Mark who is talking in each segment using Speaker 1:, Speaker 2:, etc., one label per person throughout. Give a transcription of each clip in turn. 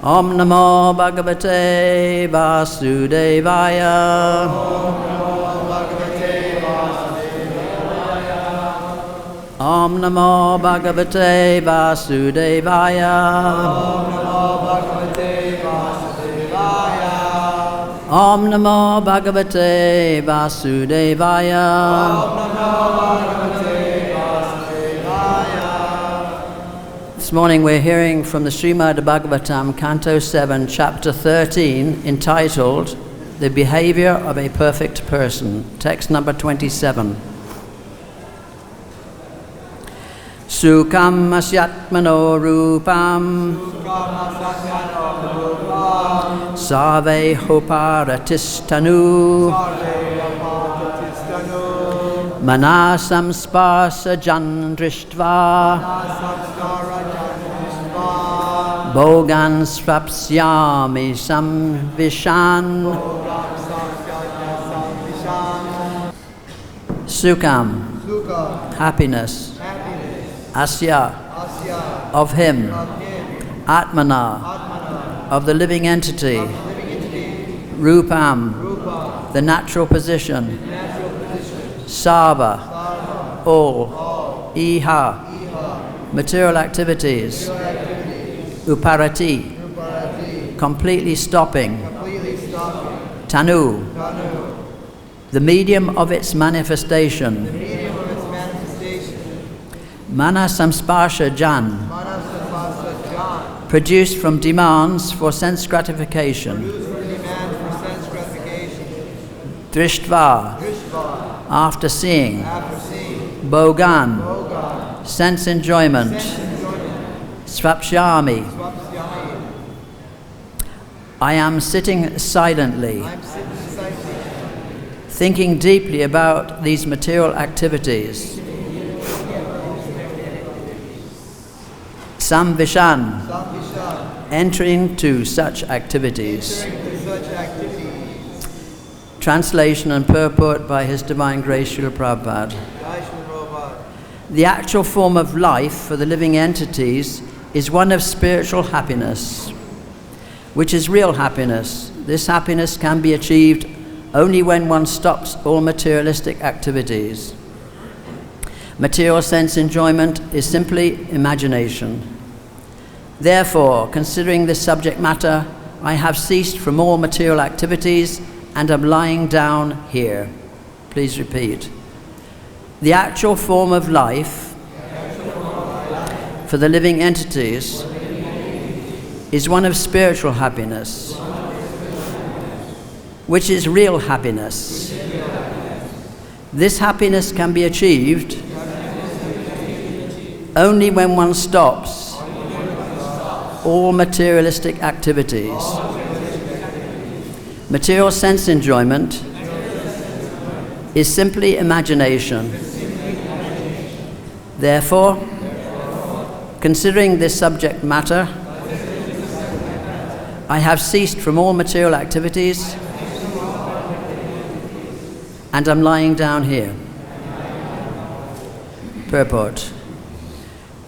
Speaker 1: Om Namo Bhagavate Vasudevaya. Om Namo Bhagavate Vasudevaya. Om Namo Bhagavate Vasudevaya. This morning we're hearing from the Srimad Bhagavatam, Canto 7, Chapter 13, entitled The Behavior of a Perfect Person, text number 27. Sukham asyatmano rupam Save hoparatistanu Manasam sparsajan drishtva Bhogan svapsyami samvishan Sukham, happiness. Asya, of him. Atmana, of the living entity. Rupam, the natural position. Sarva, all. Iha, material activities. Uparati, completely stopping. Tanu, the medium of its manifestation. Manasamsparsha jan, produced from demands for sense gratification. Drishtva, after seeing. Bhogan, sense enjoyment. Svapsyami, I am sitting silently, thinking deeply about these material activities. Samvishan, entering to such activities. Translation and purport by His Divine Grace Srila Prabhupada. The actual form of life for the living entities is one of spiritual happiness, which is real happiness. This happiness can be achieved only when one stops all materialistic activities. Material sense enjoyment is simply imagination. Therefore, considering this subject matter, I have ceased from all material activities and am lying down here. Please repeat. The actual form of life for the living entities is one of spiritual happiness, which is real happiness. This happiness can be achieved only when one stops all materialistic activities. Material sense enjoyment is simply imagination. Therefore, considering this subject matter, I have ceased from all material activities and am lying down here. Purport.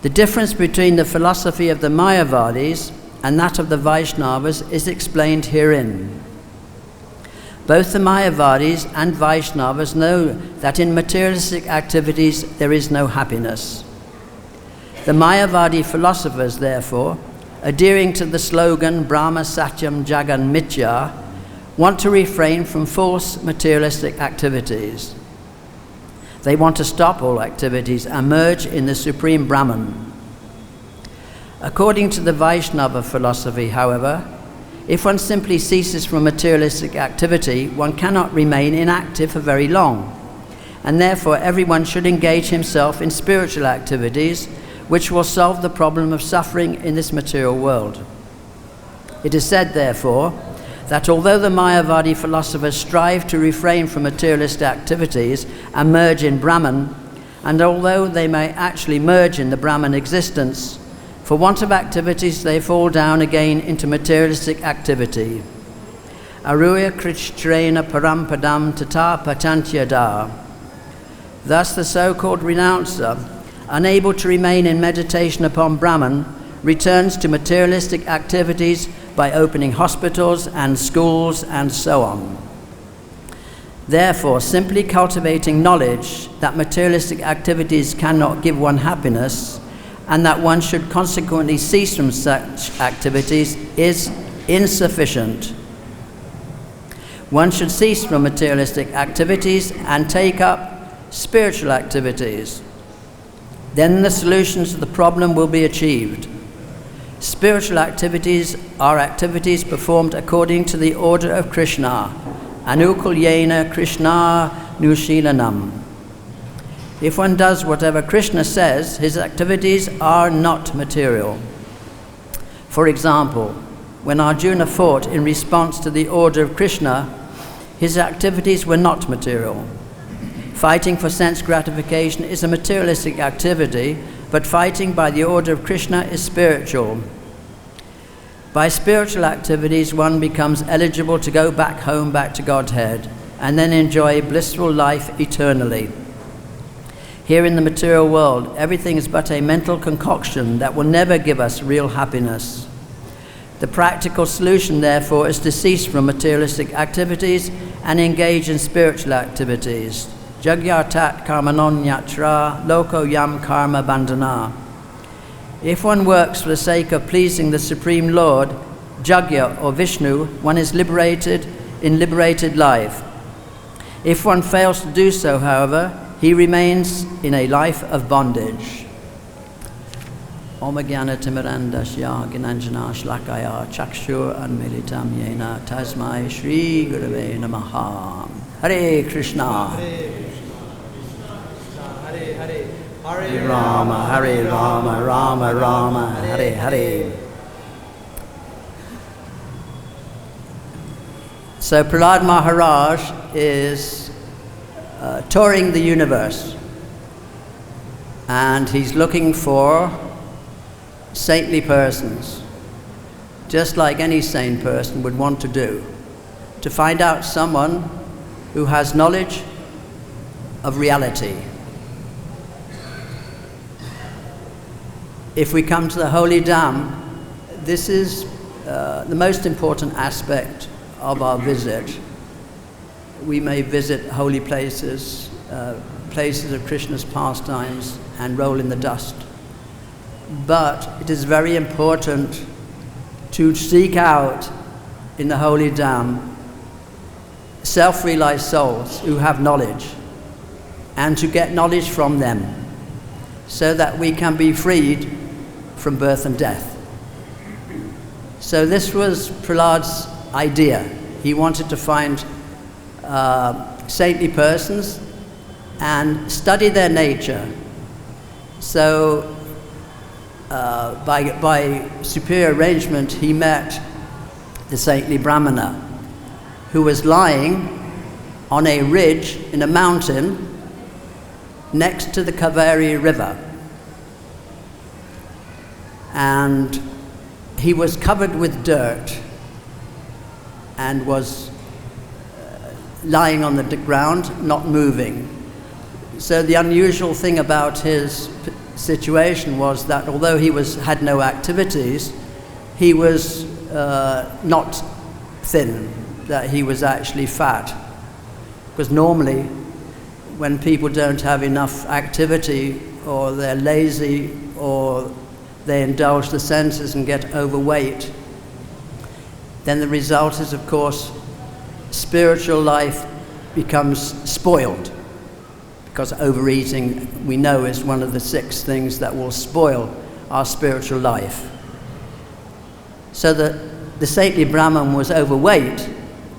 Speaker 1: The difference between the philosophy of the Mayavadis and that of the Vaishnavas is explained herein. Both the Mayavadis and Vaishnavas know that in materialistic activities there is no happiness. The Mayavadi philosophers, therefore, adhering to the slogan Brahma Satyam Jagan Mithya, want to refrain from false materialistic activities. They want to stop all activities and merge in the Supreme Brahman. According to the Vaishnava philosophy, however, if one simply ceases from materialistic activity, one cannot remain inactive for very long, and therefore everyone should engage himself in spiritual activities which will solve the problem of suffering in this material world. It is said, therefore, that although the Mayavadi philosophers strive to refrain from materialist activities and merge in Brahman, and although they may actually merge in the Brahman existence, for want of activities they fall down again into materialistic activity. Aruya krishtrena parampadam tata pachantyada. Thus the so-called renouncer, unable to remain in meditation upon Brahman, returns to materialistic activities by opening hospitals and schools and so on. Therefore, simply cultivating knowledge that materialistic activities cannot give one happiness and that one should consequently cease from such activities is insufficient. One should cease from materialistic activities and take up spiritual activities. Then the solutions to the problem will be achieved. Spiritual activities are activities performed according to the order of Krishna. Anukulyena Krishna Nushilanam. If one does whatever Krishna says, his activities are not material. For example, when Arjuna fought in response to the order of Krishna, his activities were not material. Fighting for sense gratification is a materialistic activity, but fighting by the order of Krishna is spiritual. By spiritual activities, one becomes eligible to go back home, back to Godhead, and then enjoy blissful life eternally. Here in the material world, everything is but a mental concoction that will never give us real happiness. The practical solution, therefore, is to cease from materialistic activities and engage in spiritual activities. Jagyatat karmanon yatra loko yam karma bandhana. If one works for the sake of pleasing the Supreme Lord, Jagya or Vishnu, one is liberated in liberated life. If one fails to do so, however, he remains in a life of bondage. Om Jnana Timirandasya Gnanjana Shlakaya Chakshur Anmilitam Yena Tasmai Shri Gurave Namaha. Hare Krishna.
Speaker 2: Hare Hare.
Speaker 1: Hare Rama, Hare Rama, Rama Rama, Hare Hare. So Prahlad Maharaj is touring the universe, and he's looking for saintly persons, just like any sane person would want to do, to find out someone who has knowledge of reality. If we come to the Holy Dham, this is the most important aspect of our visit. We may visit holy places, places of Krishna's pastimes, and roll in the dust. But it is very important to seek out in the Holy Dham self-realized souls who have knowledge, and to get knowledge from them so that we can be freed from birth and death. So this was Prahlad's idea. He wanted to find saintly persons and study their nature. So by superior arrangement, he met the saintly Brahmana, who was lying on a ridge in a mountain next to the Kaveri River. And he was covered with dirt and was lying on the ground, not moving. So the unusual thing about his situation was that although he had no activities, he was not thin, that he was actually fat. Because normally, when people don't have enough activity, or they're lazy, or they indulge the senses and get overweight, then the result is, of course, spiritual life becomes spoiled. Because overeating, we know, is one of the 6 things that will spoil our spiritual life. So the saintly Brahman was overweight,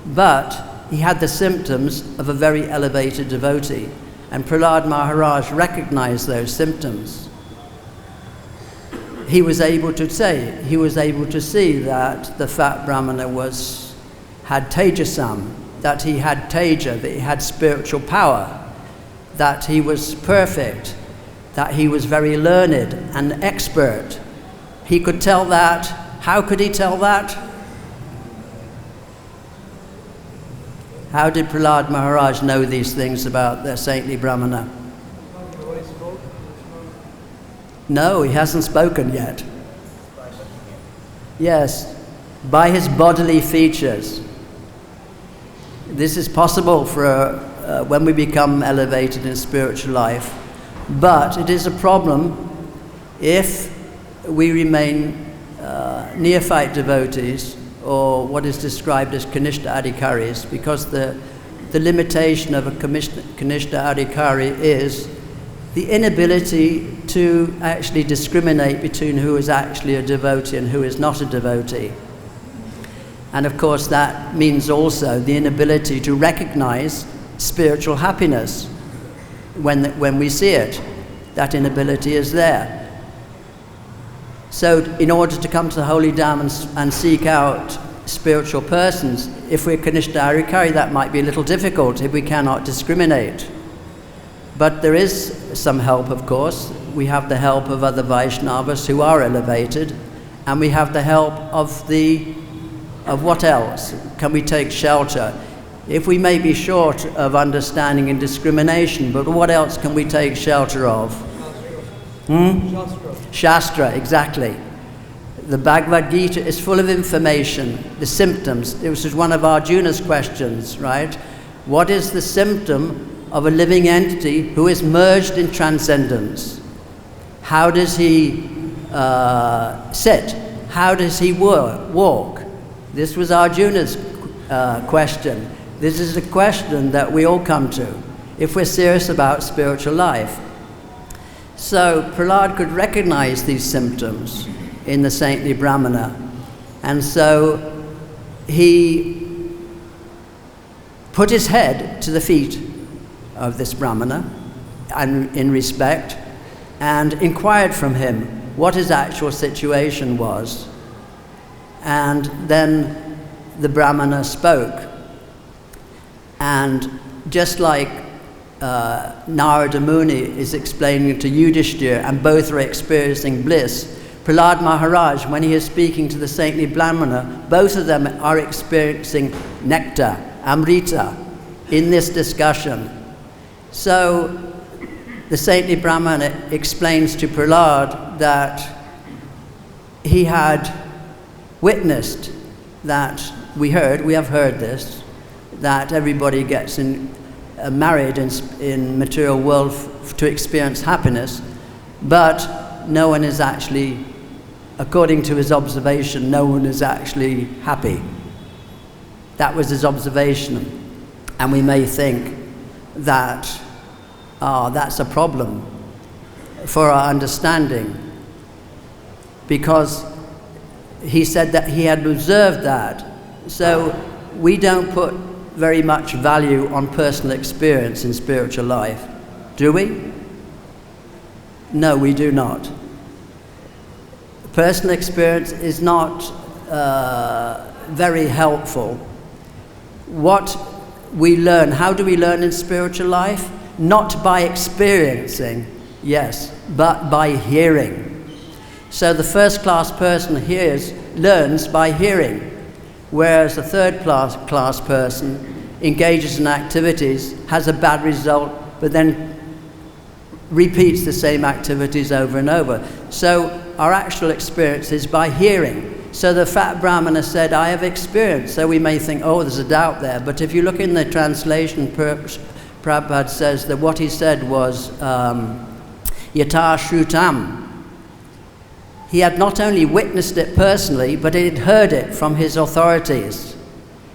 Speaker 1: but he had the symptoms of a very elevated devotee. And Prahlad Maharaj recognized those symptoms. He was able to see that the fat Brahmana had Tejasam, that he had Teja, that he had spiritual power, that he was perfect, that he was very learned and expert. He could tell that. How could he tell that? How did Prahlad Maharaj know these things about the saintly Brahmana? No, he hasn't spoken yet. Yes, by his bodily features. This is possible for when we become elevated in spiritual life, but it is a problem if we remain neophyte devotees, or what is described as Kanishta Adhikaris, because the limitation of a Kanishta Adhikari is the inability to actually discriminate between who is actually a devotee and who is not a devotee. And of course that means also the inability to recognize spiritual happiness when we see it. That inability is there. So in order to come to the Holy Dham and seek out spiritual persons, if we're Kanishta Adhikari, that might be a little difficult if we cannot discriminate. But there is some help, of course. We have the help of other Vaishnavas who are elevated, and we have the help of what else? Can we take shelter? If we may be short of understanding and discrimination, but what else can we take shelter of? Shastra, exactly. The Bhagavad-Gita is full of information, the symptoms. This is one of Arjuna's questions, right? What is the symptom of a living entity who is merged in transcendence? How does he sit? How does he walk? This was Arjuna's question. This is a question that we all come to if we're serious about spiritual life. So Prahlad could recognize these symptoms in the saintly Brahmana, and so he put his head to the feet of this Brahmana and in respect, and inquired from him what his actual situation was. And then the Brahmana spoke, and just like Narada Muni is explaining to Yudhishthira, and both are experiencing bliss, Prahlad Maharaj, when he is speaking to the saintly Brahmana, both of them are experiencing nectar, amrita, in this discussion. So the saintly Brahmana explains to Prahlad that he had witnessed that, we have heard this, that everybody gets married in material world to experience happiness, but no one is actually, according to his observation, no one is actually happy. That was his observation. And we may think that, that's a problem for our understanding, because he said that he had observed that. So we don't put very much value on personal experience in spiritual life, do we? No, we do not. Personal experience is not very helpful. What we learn, how do we learn in spiritual life? Not by experiencing, yes, but by hearing. So the first-class person learns by hearing, whereas the third-class person engages in activities, has a bad result, but then repeats the same activities over and over. So our actual experience is by hearing. So the fat Brahmana said, I have experience. So we may think, oh, there's a doubt there. But if you look in the translation, Prabhupada says that what he said was, yata shrutam. He had not only witnessed it personally, but he had heard it from his authorities.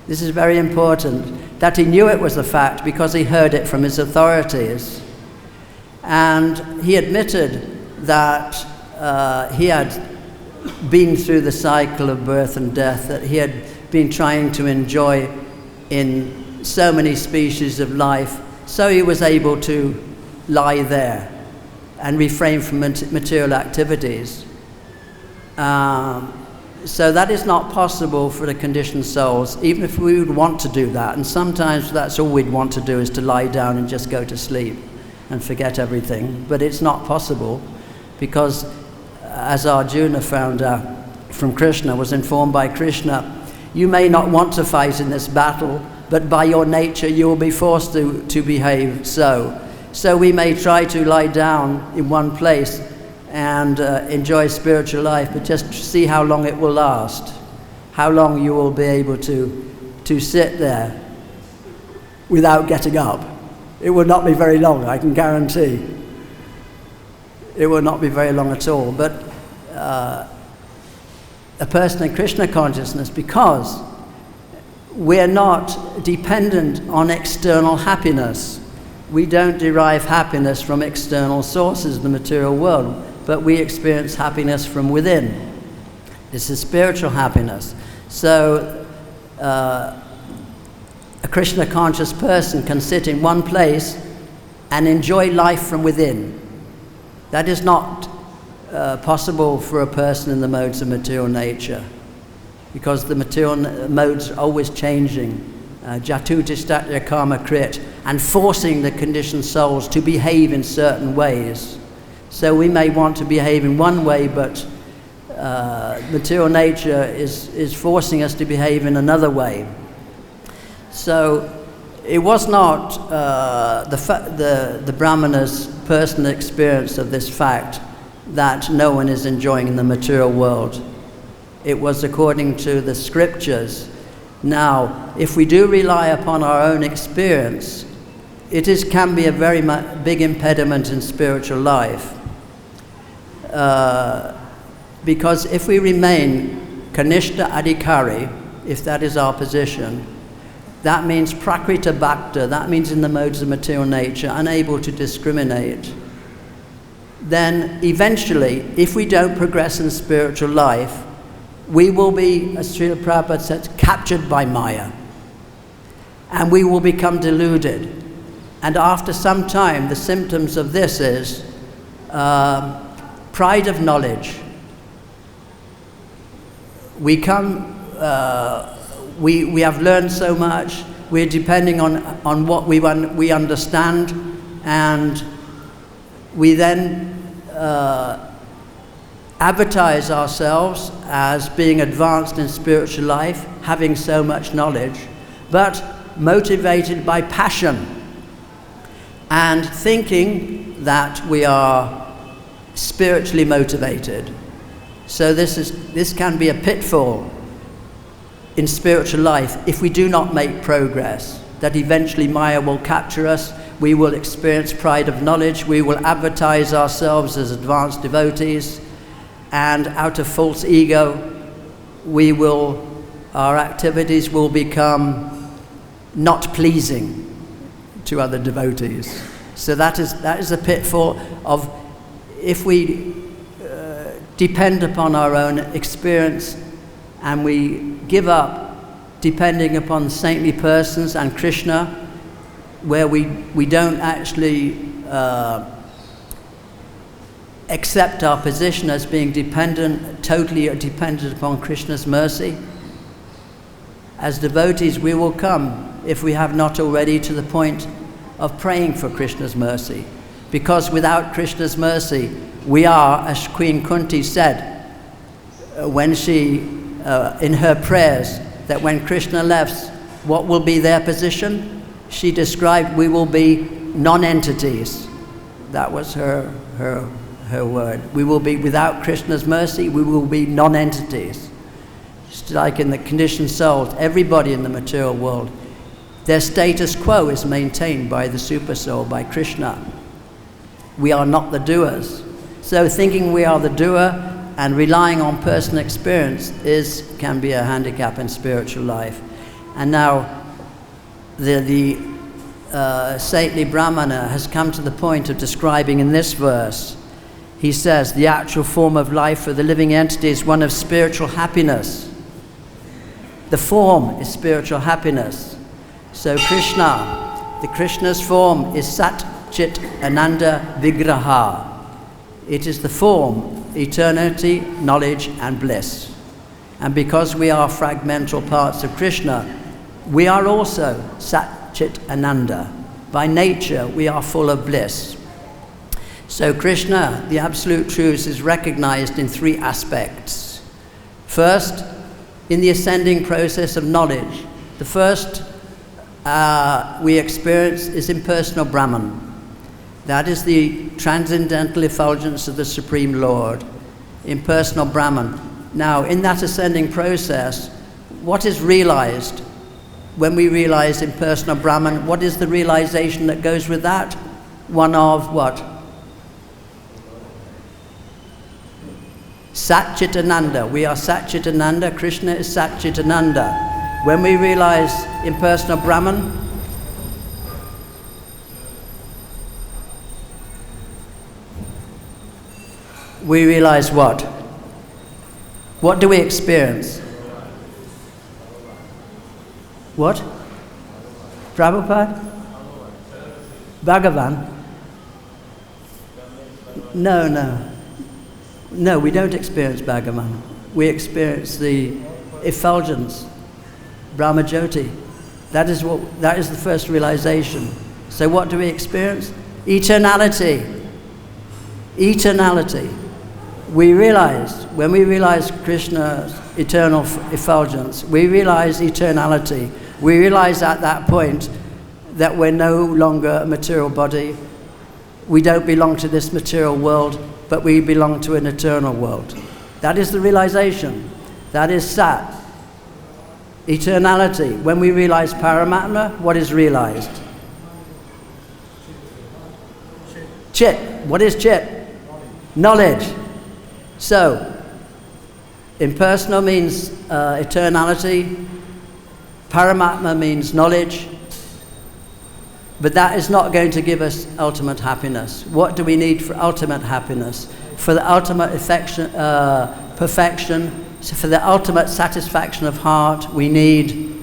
Speaker 1: This is very important, that he knew it was a fact because he heard it from his authorities. And he admitted that he had been through the cycle of birth and death, that he had been trying to enjoy in so many species of life, so he was able to lie there and refrain from material activities. So that is not possible for the conditioned souls, even if we would want to do that. And sometimes that's all we'd want to do, is to lie down and just go to sleep and forget everything. But it's not possible, because as Arjuna found out from Krishna, was informed by Krishna, you may not want to fight in this battle, but by your nature you will be forced to behave so. So we may try to lie down in one place and enjoy spiritual life, but just see how long it will last, how long you will be able to sit there without getting up. It will not be very long, I can guarantee. It will not be very long at all. But a person in Krishna consciousness, because we're not dependent on external happiness. We don't derive happiness from external sources in the material world, but we experience happiness from within. This is spiritual happiness. So a Krishna conscious person can sit in one place and enjoy life from within. That is not possible for a person in the modes of material nature, because the material modes are always changing, jatu distatya karma krit, and forcing the conditioned souls to behave in certain ways. So we may want to behave in one way, but material nature is forcing us to behave in another way. So it was not the Brahmana's personal experience of this fact that no one is enjoying in the material world. It was according to the scriptures. Now, if we do rely upon our own experience, can be a very big impediment in spiritual life. Because if we remain kanishta adhikari, if that is our position, that means prakrita bhakta, that means in the modes of material nature, unable to discriminate. Then eventually, if we don't progress in spiritual life, we will be, as Srila Prabhupada says, captured by Maya. And we will become deluded. And after some time, the symptoms of this is pride of knowledge. We have learned so much, we're depending on what we understand, and we then advertise ourselves as being advanced in spiritual life, having so much knowledge, but motivated by passion and thinking that we are spiritually motivated. So this can be a pitfall in spiritual life if we do not make progress, that eventually Maya will capture us, we will experience pride of knowledge, we will advertise ourselves as advanced devotees, and out of false ego, our activities will become not pleasing to other devotees. So that is a pitfall of, if we depend upon our own experience and we give up depending upon saintly persons and Krishna, where we don't actually accept our position as being totally dependent upon Krishna's mercy. As devotees, we will come, if we have not already, to the point of praying for Krishna's mercy. Because without Krishna's mercy, we are, as Queen Kunti said, when she, in her prayers, that when Krishna left, what will be their position? She described, we will be non-entities. That was her word. We will be, without Krishna's mercy, we will be non-entities. Just like in the conditioned souls, everybody in the material world, their status quo is maintained by the super soul, by Krishna. We are not the doers. So thinking we are the doer and relying on personal experience can be a handicap in spiritual life. And now the saintly Brahmana has come to the point of describing in this verse. He says, the actual form of life for the living entity is one of spiritual happiness. The form is spiritual happiness. So Krishna's form is Sat Chit Ananda Vigraha. It is the form, eternity, knowledge and bliss. And because we are fragmental parts of Krishna, we are also Sat Chit Ananda. By nature, we are full of bliss. So Krishna, the Absolute Truth, is recognized in three aspects. First, in the ascending process of knowledge. The first we experience is impersonal Brahman. That is the transcendental effulgence of the Supreme Lord, impersonal Brahman. Now, in that ascending process, what is realized when we realize impersonal Brahman? What is the realization that goes with that? One of what? Satchitananda. We are Satchitananda. Krishna is Satchitananda. When we realize impersonal Brahman, we realize what? What do we experience? What? Prabhupada? Bhagavan? No, we don't experience Bhagavan. We experience the effulgence, Brahmajyoti. That is the first realization. So what do we experience? Eternality. Eternality. We realize, when we realize Krishna's eternal effulgence, we realize eternality. We realize at that point that we're no longer a material body. We don't belong to this material world, but we belong to an eternal world. That is the realization. That is Sat. Eternality. When we realize Paramatma, what is realized? Chit. What is Chit? Knowledge. So, impersonal means eternality. Paramatma means knowledge. But that is not going to give us ultimate happiness. What do we need for ultimate happiness? For the ultimate perfection, so for the ultimate satisfaction of heart, we need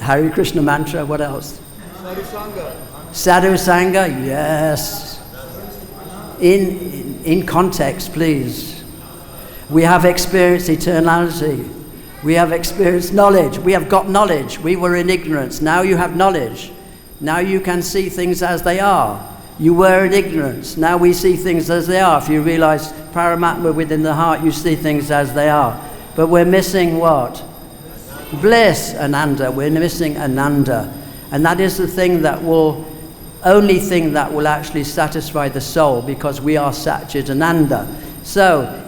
Speaker 1: Hare Krishna mantra. What else? Sadhu Sangha. Sadhu Sangha, yes. In context, please. We have experienced eternality. We have experienced knowledge. We have got knowledge. We were in ignorance. Now you have knowledge. Now you can see things as they are. You were in ignorance. Now we see things as they are. If you realize Paramatma within the heart, you see things as they are. But we're missing what? Bliss, Ananda. We're missing Ananda. And that is the thing that only thing that will actually satisfy the soul, because we are Satchitananda. So,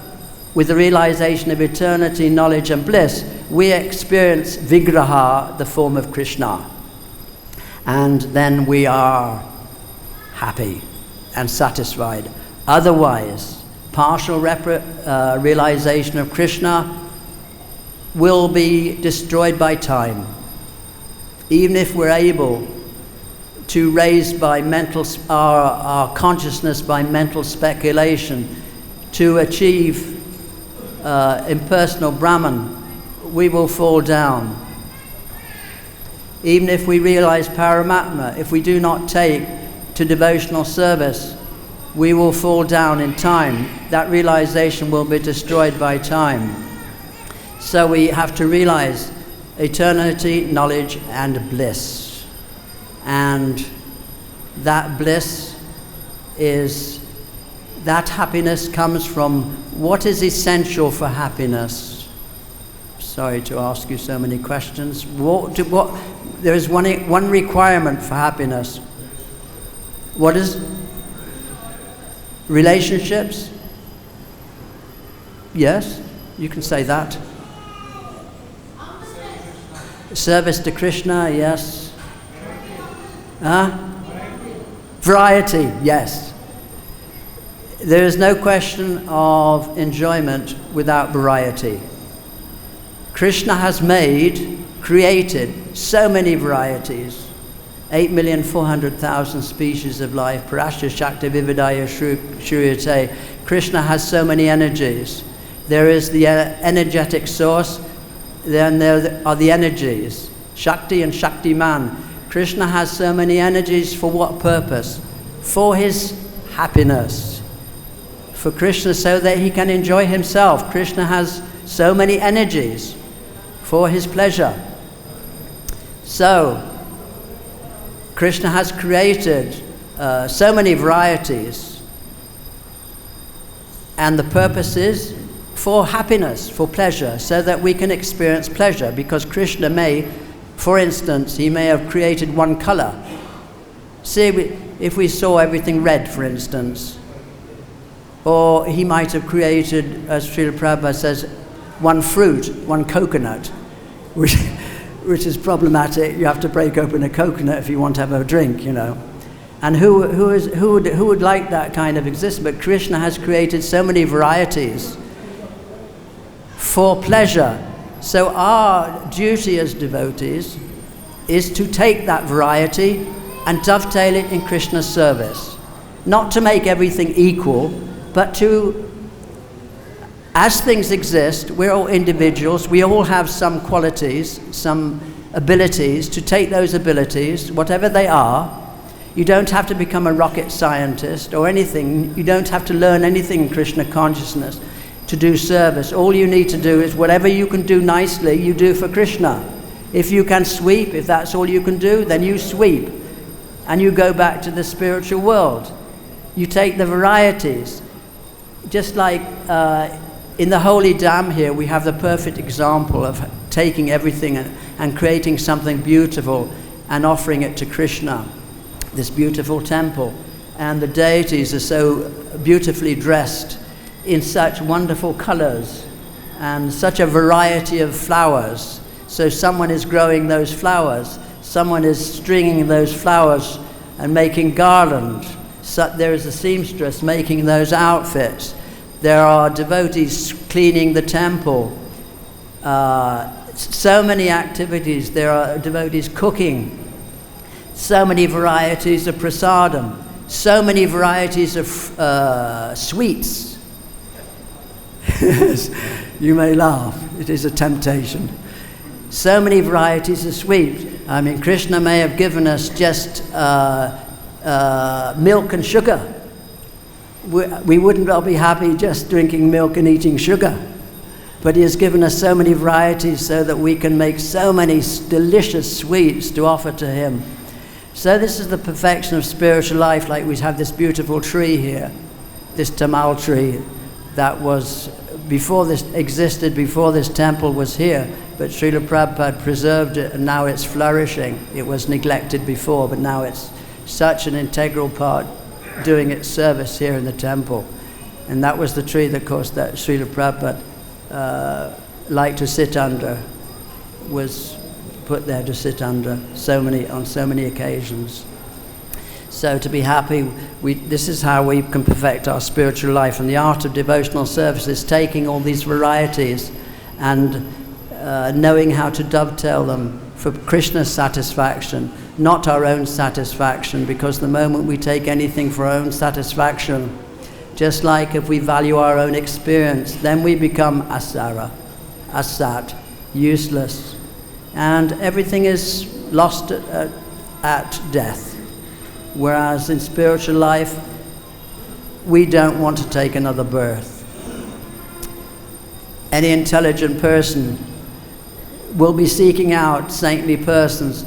Speaker 1: with the realization of eternity, knowledge and bliss, we experience Vigraha, the form of Krishna. And then we are happy and satisfied. Otherwise, partial realization of Krishna will be destroyed by time. Even if we're able to raise by our consciousness by mental speculation to achieve impersonal Brahman, we will fall down. Even if we realize Paramatma, if we do not take to devotional service, we will fall down in time. That realization will be destroyed by time. So we have to realize eternity, knowledge, and bliss. And that bliss is, that happiness comes from what is essential for happiness. Sorry to ask you so many questions. There is one requirement for happiness. What is? Relationships? Yes, you can say that. Service to Krishna, yes. Variety, yes. There is no question of enjoyment without variety. Krishna has created so many varieties. 8,400,000 species of life. Parashya Shakti Vividaya Shruyate. Krishna has so many energies. There is the energetic source, then there are the energies. Shakti and Shaktiman. Krishna has so many energies for what purpose? For his happiness. For Krishna, so that he can enjoy himself. Krishna has so many energies for his pleasure. So, Krishna has created so many varieties, and the purpose is for happiness, for pleasure, so that we can experience pleasure, because Krishna may, for instance, he may have created one color. See, if we saw everything red, for instance. Or he might have created, as Srila Prabhupada says, one fruit, one coconut, which is problematic. You have to break open a coconut if you want to have a drink, you know. And who would like that kind of existence? But Krishna has created so many varieties for pleasure. So our duty as devotees is to take that variety and dovetail it in Krishna's service. Not to make everything equal, but to, as things exist, we're all individuals, we all have some qualities, some abilities, to take those abilities, whatever they are. You don't have to become a rocket scientist or anything. You don't have to learn anything in Krishna consciousness to do service. All you need to do is whatever you can do nicely, you do for Krishna. If you can sweep, if that's all you can do, then you sweep. And you go back to the spiritual world. You take the varieties. Just like in the Holy Dam here, we have the perfect example of taking everything and creating something beautiful and offering it to Krishna. This beautiful temple, and the deities are so beautifully dressed in such wonderful colors and such a variety of flowers. So someone is growing those flowers, someone is stringing those flowers and making garlands. So there is a seamstress making those outfits. There are devotees cleaning the temple. So many activities. There are devotees cooking. So many varieties of prasadam, so many varieties of sweets. You may laugh, it is a temptation. So many varieties of sweets. I mean, Krishna may have given us just milk and sugar. We wouldn't all be happy just drinking milk and eating sugar. But he has given us so many varieties so that we can make so many delicious sweets to offer to him. So this is the perfection of spiritual life. Like we have this beautiful tree here, this tamal tree that was before this existed, before this temple was here, but Srila Prabhupada preserved it and now it's flourishing. It was neglected before, but now it's such an integral part doing its service here in the temple. And that was the tree that, of course, that Srila Prabhupada liked to sit under, was put there to sit under on so many occasions. So to be happy, this is how we can perfect our spiritual life. And the art of devotional service is taking all these varieties and knowing how to dovetail them for Krishna's satisfaction, not our own satisfaction, because the moment we take anything for our own satisfaction, just like if we value our own experience, then we become asara, asat, useless. And everything is lost at death. Whereas in spiritual life, we don't want to take another birth. Any intelligent person will be seeking out saintly persons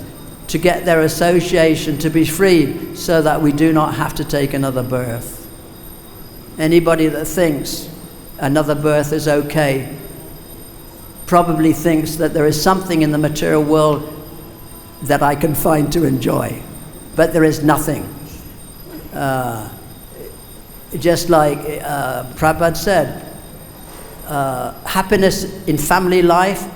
Speaker 1: to get their association to be freed so that we do not have to take another birth. Anybody that thinks another birth is okay probably thinks that there is something in the material world that I can find to enjoy, but there is nothing. Just like Prabhupada said, happiness in family life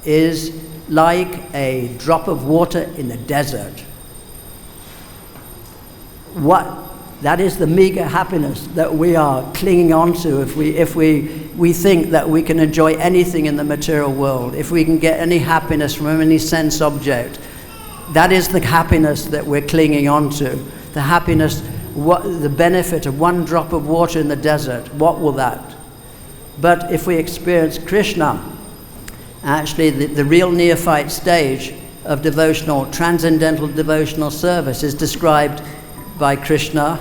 Speaker 1: is like a drop of water in the desert. That is the meager happiness that we are clinging on to if we think that we can enjoy anything in the material world, if we can get any happiness from any sense object. That is the happiness that we're clinging on to. The happiness, the benefit of one drop of water in the desert, what will that? But if we experience Krishna, actually the real neophyte stage of transcendental devotional service is described by Krishna,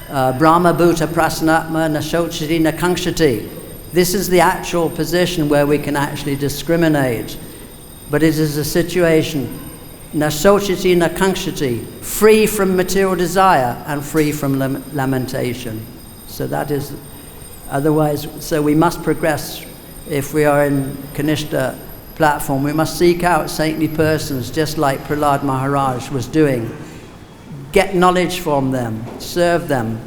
Speaker 1: Brahma Bhuta Prasanatma Nashochati Nakankshati. This is the actual position where we can actually discriminate. But it is a situation, Nashochati Nakankshati, free from material desire and free from lamentation. So that is, otherwise, so we must progress. If we are in Kanishta platform, we must seek out saintly persons, just like Prahlad Maharaj was doing. get knowledge from them, serve them,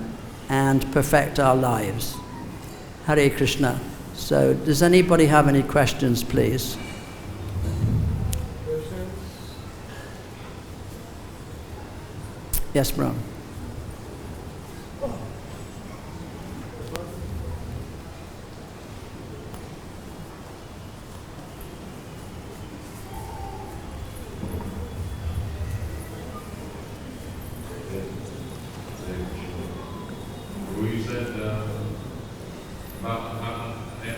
Speaker 1: and perfect our lives. Hare Krishna. So, does anybody have any questions, please? Yes, Brahm.
Speaker 2: You said about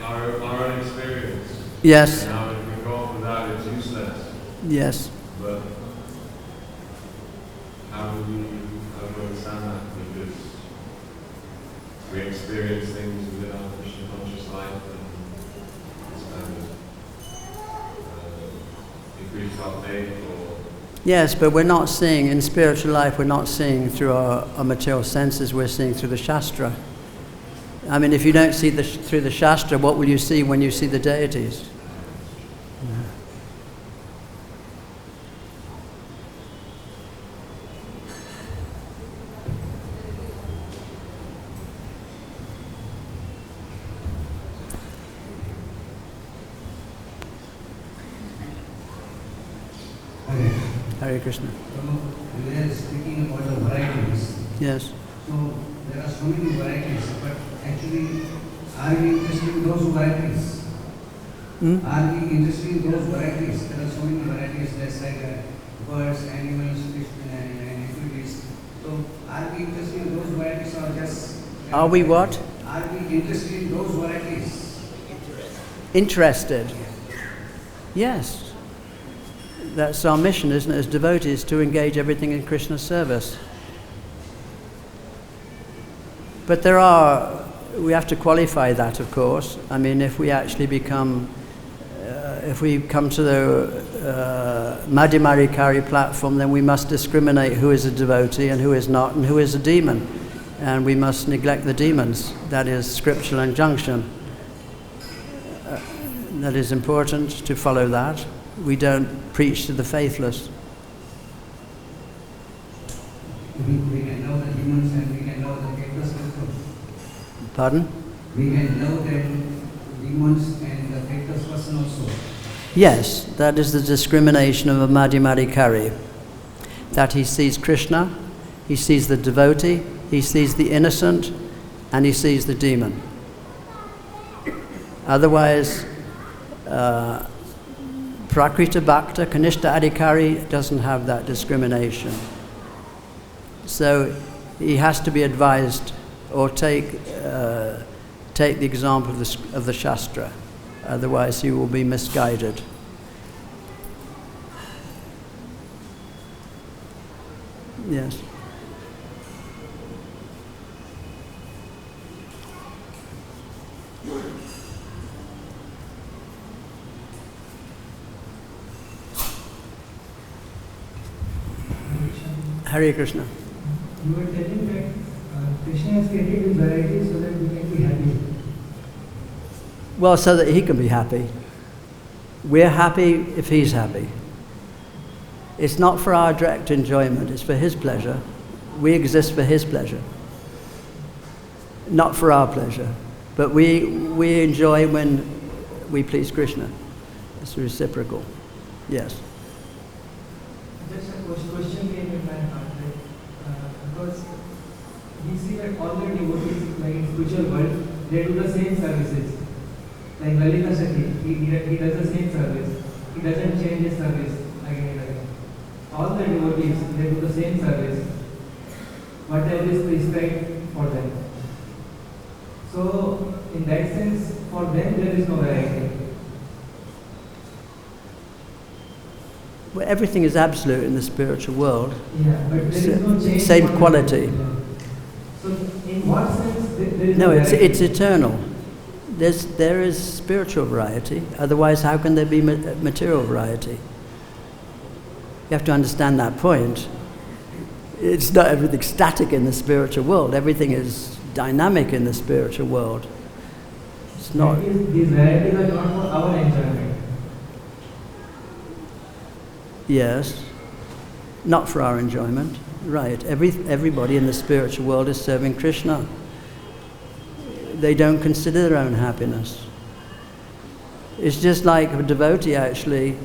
Speaker 2: our own experience.
Speaker 1: Yes.
Speaker 2: And how if we go off without it's useless.
Speaker 1: Yes.
Speaker 2: But how do we understand that? Because we experience things within our Krishna conscious life and it's kind of increase our faith or...
Speaker 1: Yes, but we're not seeing, in spiritual life, we're not seeing through our material senses, we're seeing through the Shastra. I mean, if you don't see through the Shastra, what will you see when you see the deities? Hare Krishna.
Speaker 3: We are speaking about the varieties.
Speaker 1: Yes.
Speaker 3: So there are so many varieties, but actually, are we interested in those varieties? Are we interested in those varieties? There are so many varieties, that's like birds, animals, fish, and activities. So are we interested in those varieties or just...
Speaker 1: Are we what?
Speaker 3: Are we interested in those varieties?
Speaker 1: Interested? Yes. That's our mission, isn't it, as devotees, to engage everything in Krishna's service. But we have to qualify that, of course. I mean, if we actually if we come to the Madhyamarikari platform, then we must discriminate who is a devotee and who is not, and who is a demon. And we must neglect the demons. That is scriptural injunction. That is important to follow that. We don't preach to the faithless.
Speaker 3: We can know the demons and we can know the faithless also.
Speaker 1: Pardon?
Speaker 3: We can know the demons and the faithless person also.
Speaker 1: Yes, that is the discrimination of a Madhyamarikari. That he sees Krishna, he sees the devotee, he sees the innocent, and he sees the demon. Otherwise, Prakrita Bhakta, Kanishta Adhikari doesn't have that discrimination. So he has to be advised or take the example of the Shastra. Otherwise he will be misguided. Yes. Hare Krishna.
Speaker 4: You were telling that Krishna has created these varieties so that we can be happy.
Speaker 1: Well, so that he can be happy. We're happy if he's happy. It's not for our direct enjoyment, it's for his pleasure. We exist for his pleasure, not for our pleasure. But we enjoy when we please Krishna. It's reciprocal. Yes.
Speaker 4: Just a question came in my heart, because we see that all the devotees, like in spiritual world, they do the same services. Like Lalita Shakti, he does the same service. He doesn't change his service again and again. All the devotees, they do the same service. Whatever is prescribed for them. So, in that sense, for them there is no variety.
Speaker 1: Well, everything is absolute in the spiritual world.
Speaker 4: Yeah, but there is no change.
Speaker 1: Same quality.
Speaker 4: So, in what sense there is
Speaker 1: No,
Speaker 4: variety?
Speaker 1: it's eternal. There is spiritual variety. Otherwise, how can there be material variety? You have to understand that point. It's not everything static in the spiritual world. Everything is dynamic in the spiritual world. It's not.
Speaker 4: These varieties are not for our enjoyment.
Speaker 1: Yes, not for our enjoyment. Right. Everybody in the spiritual world is serving Krishna. They don't consider their own happiness. It's just like a devotee, actually.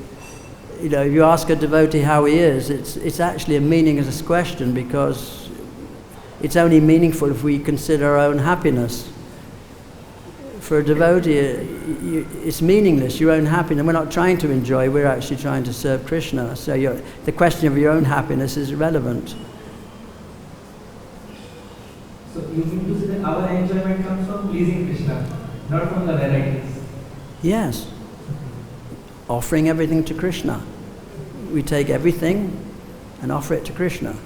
Speaker 1: You know, if you ask a devotee how he is, it's actually a meaningless question, because it's only meaningful if we consider our own happiness. For a devotee, it's meaningless, your own happiness. We're not trying to enjoy, we're actually trying to serve Krishna. So the question of your own happiness is irrelevant.
Speaker 4: So you mean to say that our enjoyment comes from pleasing Krishna, not from the varieties?
Speaker 1: Yes. Offering everything to Krishna. We take everything and offer it to Krishna.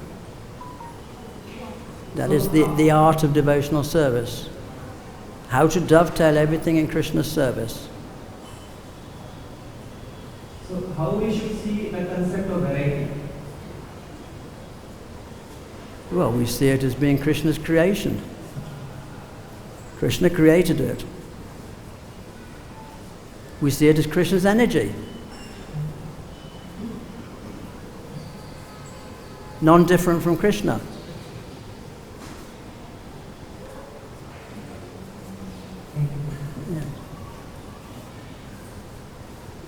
Speaker 1: That is the art of devotional service. How to dovetail everything in Krishna's service.
Speaker 4: So how we should see the concept of variety?
Speaker 1: Well, we see it as being Krishna's creation. Krishna created it. We see it as Krishna's energy. Non-different from Krishna.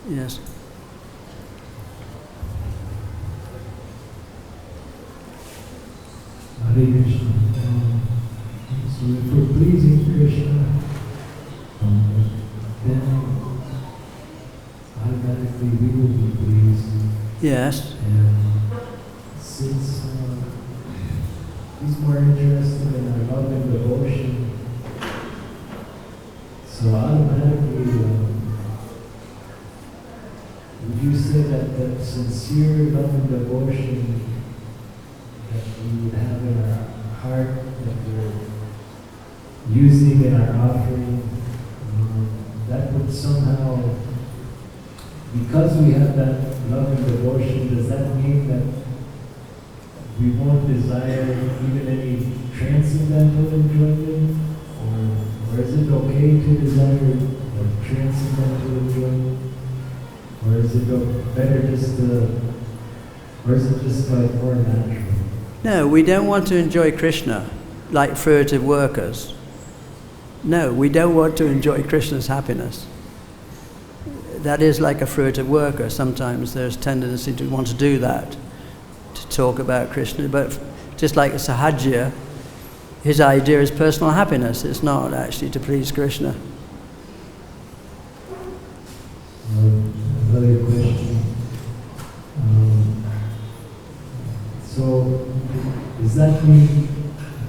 Speaker 1: Yes.
Speaker 5: Hare Krishna. So if we're pleasing Krishna, then automatically we will be pleased.
Speaker 1: Yes.
Speaker 5: And since he's more interested in our love and devotion, so automatically would you say that sincere love and devotion that we would have in our heart, that we're using in our offering, that would somehow, because we have that love and devotion, does that mean that we won't desire even any transcendental enjoyment? Or is it okay to desire transcendental enjoyment? Or is it better just or is it just like more natural?
Speaker 1: No, we don't want to enjoy Krishna like fruitive workers. No, we don't want to enjoy Krishna's happiness. That is like a fruitive worker. Sometimes there's tendency to want to do that, to talk about Krishna. But just like a Sahajya, his idea is personal happiness. It's not actually to please Krishna.
Speaker 5: Another question. So, does that mean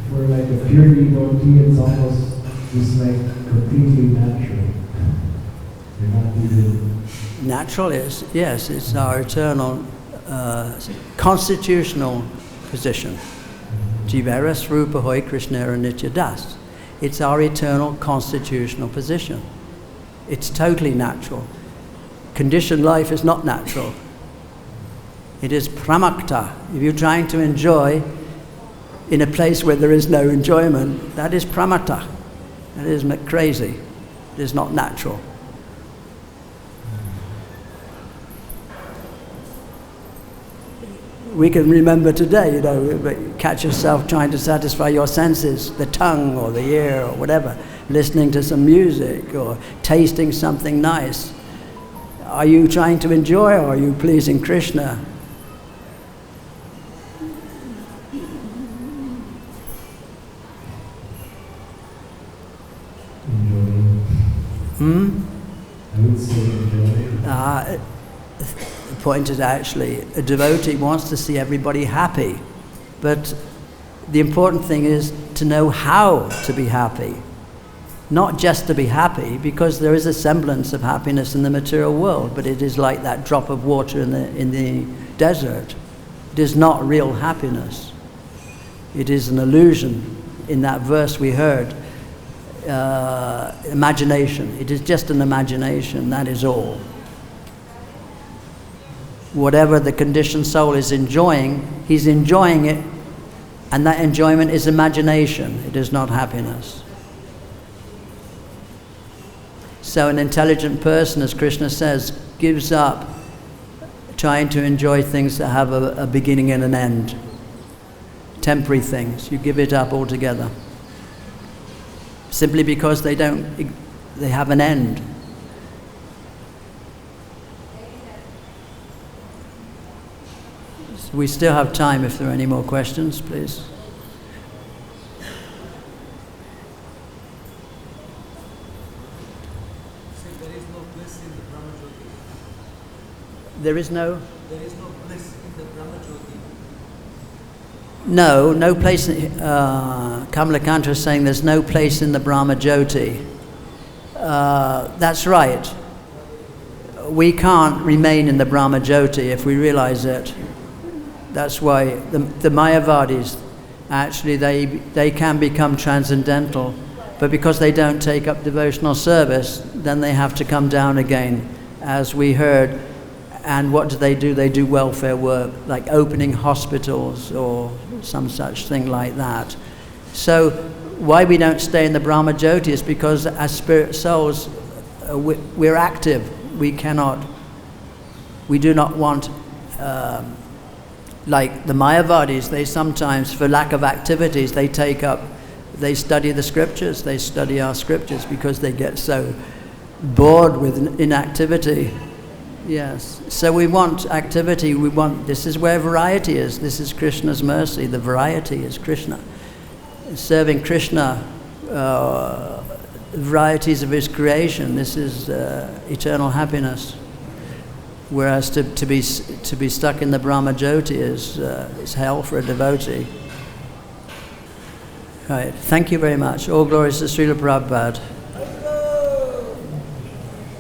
Speaker 5: for like a pure devotee, it's almost just like completely natural? You're not even...
Speaker 1: Natural is, yes, it's our eternal constitutional position. Jivara Srupa Hoy Krishnera Nitya Das. It's our eternal constitutional position. It's totally natural. Conditioned life is not natural. It is pramakta. If you're trying to enjoy in a place where there is no enjoyment, that is pramakta. That is crazy. It is not natural. We can remember today, catch yourself trying to satisfy your senses, the tongue or the ear or whatever, listening to some music or tasting something nice. Are you trying to enjoy or are you pleasing Krishna?
Speaker 5: Enjoying. I would say enjoying.
Speaker 1: The point is actually, a devotee wants to see everybody happy, but the important thing is to know how to be happy. Not just to be happy, because there is a semblance of happiness in the material world, but it is like that drop of water in the desert. It is not real happiness. It is an illusion. In that verse we heard, imagination. It is just an imagination, that is all. Whatever the conditioned soul is enjoying, he's enjoying it, and that enjoyment is imagination. It is not happiness. So an intelligent person, as Krishna says, gives up trying to enjoy things that have a beginning and an end. temporary things. You give it up altogether. Simply because they have an end. So we still have time if there are any more questions, please. There is no bliss in the Brahma-jyoti. No place. Kamalakantra is saying there's no place in the Brahma-jyoti. That's right. We can't remain in the Brahma-jyoti if we realize it. That's why the Mayavadis, actually, they can become transcendental, but because they don't take up devotional service, then they have to come down again, as we heard. And what do? They do welfare work, like opening hospitals or some such thing like that. So why we don't stay in the Brahma-jyoti is because as spirit souls, we're active. We do not want, like the Mayavadis, they sometimes, for lack of activities, they study the scriptures, they study our scriptures because they get so bored with inactivity. Yes, so we want activity, this is where variety is, this is Krishna's mercy, the variety is Krishna. Serving Krishna, varieties of his creation, this is eternal happiness. Whereas to be stuck in the Brahma-jyoti is hell for a devotee. Right, thank you very much. All glories to Srila Prabhupada.